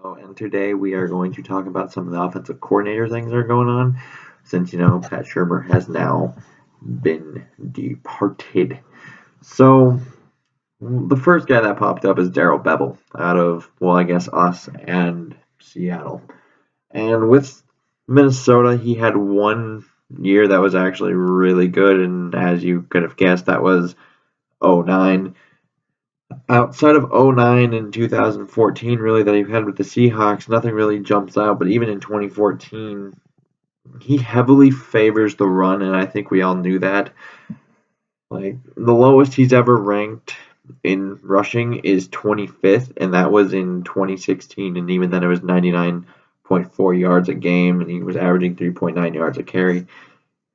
Hello, and today we are going to talk about some of the offensive coordinator things that are going on since, Pat Shermer has now been departed. So, the first guy that popped up is Daryl Bevell out of, well, I guess us and Seattle. And with Minnesota, he had one year that was actually really good, and as you could have guessed, that was '09. Outside of '09 and 2014, really, that he had with the Seahawks, nothing really jumps out. But even in 2014, he heavily favors the run, and I think we all knew that. Like, the lowest he's ever ranked in rushing is 25th, and that was in 2016, and even then it was 99.4 yards a game, and he was averaging 3.9 yards a carry.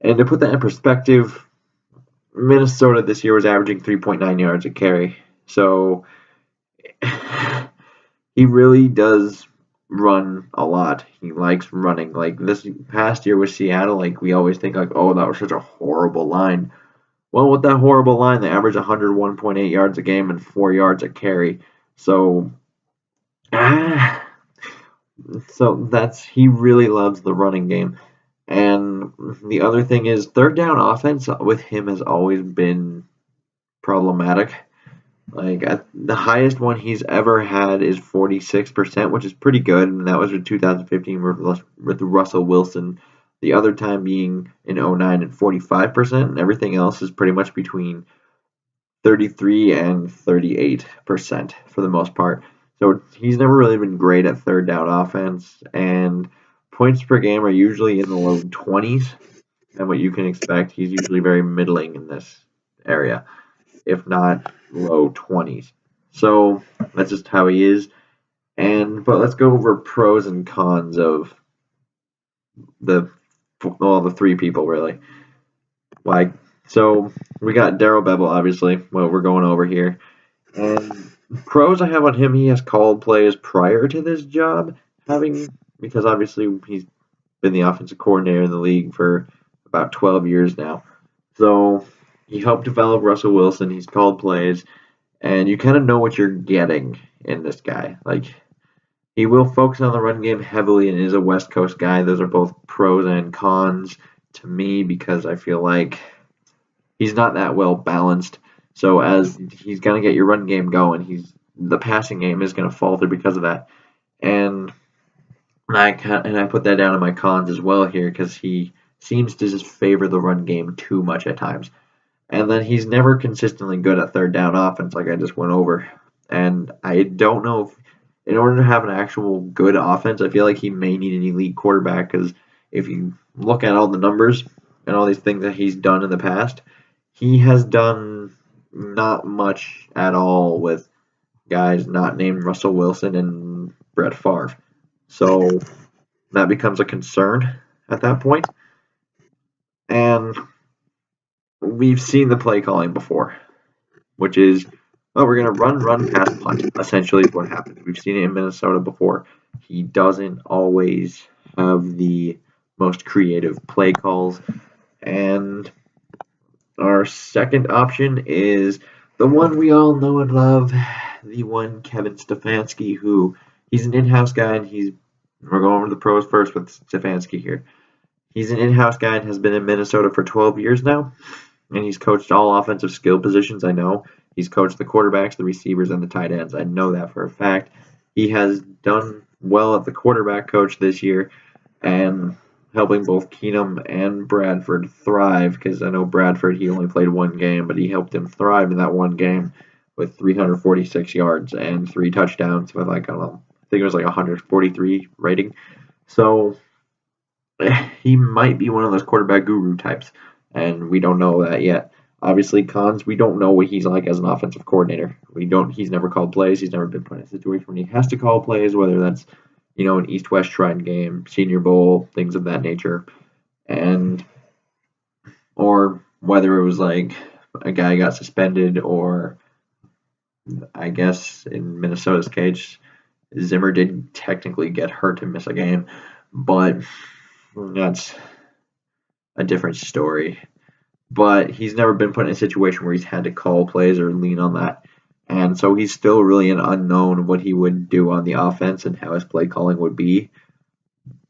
And to put that in perspective, Minnesota this year was averaging 3.9 yards a carry. So he really does run a lot. He likes running. Like this past year with Seattle, like we always think like, oh, that was such a horrible line. Well, with that horrible line, they average 101.8 yards a game and 4 yards a carry. So, he really loves the running game. And the other thing is third down offense with him has always been problematic. Like the highest one he's ever had is 46%, which is pretty good, and that was in 2015 with Russell Wilson. The other time being in '09 at 45%, and everything else is pretty much between 33 and 38% for the most part. So he's never really been great at third down offense, and points per game are usually in the low 20s, and what you can expect, he's usually very middling in this area, if not low 20s. So that's just how he is. But let's go over pros and cons of the three people really. So we got Daryl Bevell, obviously, what we're going over here. And pros I have on him, he has called plays prior to this job, because obviously he's been the offensive coordinator in the league for about 12 years now. So he helped develop Russell Wilson. He's called plays, and you kind of know what you're getting in this guy. Like, he will focus on the run game heavily and is a West Coast guy. Those are both pros and cons to me because I feel like he's not that well balanced. So as he's gonna get your run game going, the passing game is gonna falter because of that. And I put that down in my cons as well here because he seems to just favor the run game too much at times. And then he's never consistently good at third down offense, like I just went over. And I don't know if, in order to have an actual good offense, I feel like he may need an elite quarterback because if you look at all the numbers and all these things that he's done in the past, he has done not much at all with guys not named Russell Wilson and Brett Favre. So that becomes a concern at that point. And we've seen the play calling before, which is, we're going to run, pass, punt, essentially is what happens. We've seen it in Minnesota before. He doesn't always have the most creative play calls. And our second option is the one we all know and love, the one Kevin Stefanski, who he's an in-house guy, and we're going over the pros first with Stefanski here. He's an in-house guy and has been in Minnesota for 12 years now. And he's coached all offensive skill positions, I know. He's coached the quarterbacks, the receivers, and the tight ends. I know that for a fact. He has done well at the quarterback coach this year and helping both Keenum and Bradford thrive, because I know Bradford, he only played one game, but he helped him thrive in that one game with 346 yards and 3 touchdowns with, I don't know, I think it was 143 rating. So he might be one of those quarterback guru types. And we don't know that yet. Obviously, cons, we don't know what he's like as an offensive coordinator. He's never called plays. He's never been put in a situation when he has to call plays, whether that's, an East-West Shrine game, Senior Bowl, things of that nature. Or whether it was like a guy got suspended, or I guess in Minnesota's case, Zimmer did technically get hurt to miss a game, but that's a different story. But he's never been put in a situation where he's had to call plays or lean on that. And so he's still really an unknown what he would do on the offense and how his play calling would be.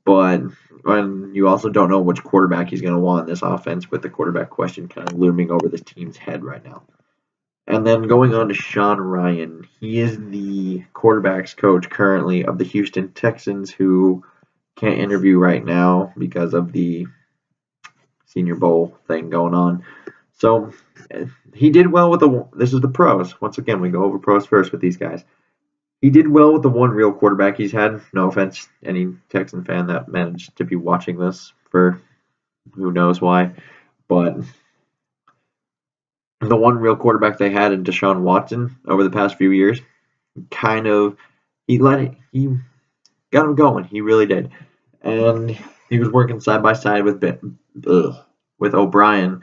But when you also don't know which quarterback he's going to want in this offense, with the quarterback question kind of looming over this team's head right now. And then going on to Sean Ryan, he is the quarterbacks coach currently of the Houston Texans, who can't interview right now because of the Senior Bowl thing going on. So he did well with this is the pros. Once again, we go over pros first with these guys. He did well with the one real quarterback he's had. No offense, any Texan fan that managed to be watching this for who knows why. But the one real quarterback they had in Deshaun Watson over the past few years, he got him going. He really did. And he was working side by side with O'Brien,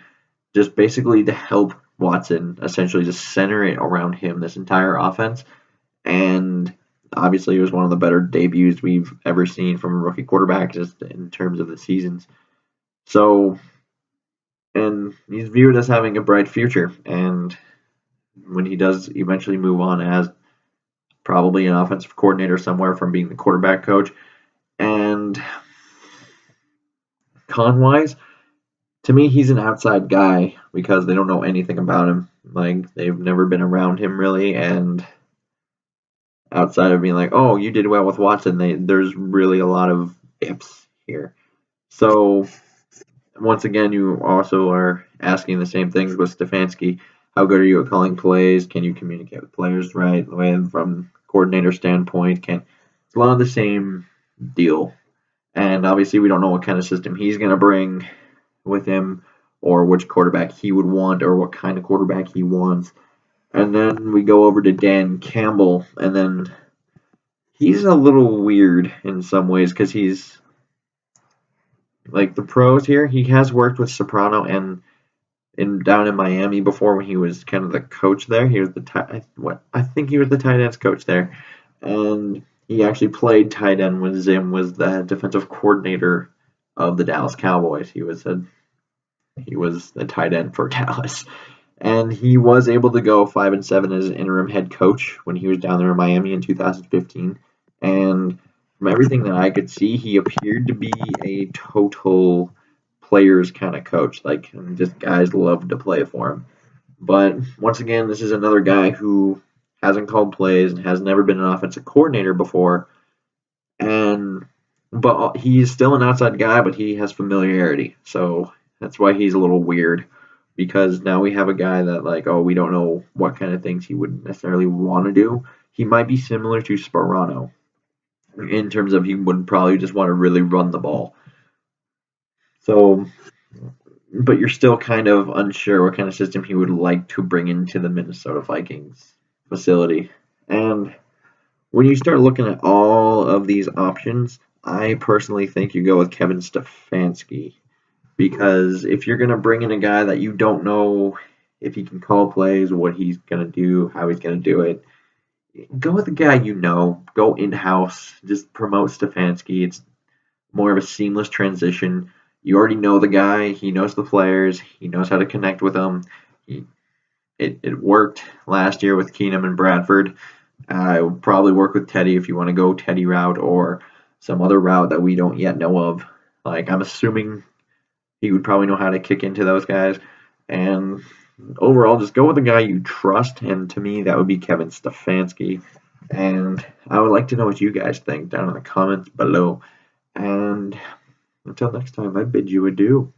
just basically to help Watson essentially just center it around him, this entire offense. And obviously, it was one of the better debuts we've ever seen from a rookie quarterback, just in terms of the seasons. So, and he's viewed as having a bright future. And when he does eventually move on as probably an offensive coordinator somewhere from being the quarterback coach. And con-wise, to me, he's an outside guy because they don't know anything about him. Like, they've never been around him really, and outside of being like, oh, you did well with Watson, there's really a lot of ifs here. So, once again, you also are asking the same things with Stefanski. How good are you at calling plays? Can you communicate with players right? From coordinator standpoint, it's a lot of the same deal. And obviously, we don't know what kind of system he's going to bring with him, or which quarterback he would want, or what kind of quarterback he wants. And then we go over to Dan Campbell, and then he's a little weird in some ways because he's like the pros here. He has worked with Soprano and down in Miami before when he was kind of the coach there. He was I think he was the tight ends coach there, and he actually played tight end when Zim was the defensive coordinator of the Dallas Cowboys. He was the tight end for Dallas. And he was able to go 5-7 as an interim head coach when he was down there in Miami in 2015. And from everything that I could see, he appeared to be a total players kind of coach. Like, just guys loved to play for him. But once again, this is another guy who hasn't called plays and has never been an offensive coordinator before. But he's still an outside guy, but he has familiarity. So that's why he's a little weird. Because now we have a guy that, we don't know what kind of things he would necessarily want to do. He might be similar to Sparano in terms of he would probably just want to really run the ball. So, but you're still kind of unsure what kind of system he would like to bring into the Minnesota Vikings facility. And when you start looking at all of these options, I personally think you go with Kevin Stefanski. Because if you're going to bring in a guy that you don't know if he can call plays, what he's going to do, how he's going to do it, go with the guy you know. Go in-house. Just promote Stefanski. It's more of a seamless transition. You already know the guy. He knows the players. He knows how to connect with them. It worked last year with Keenum and Bradford. It would probably work with Teddy if you want to go Teddy route or some other route that we don't yet know of. I'm assuming he would probably know how to kick into those guys. And overall, just go with the guy you trust. And to me, that would be Kevin Stefanski. And I would like to know what you guys think down in the comments below. And until next time, I bid you adieu.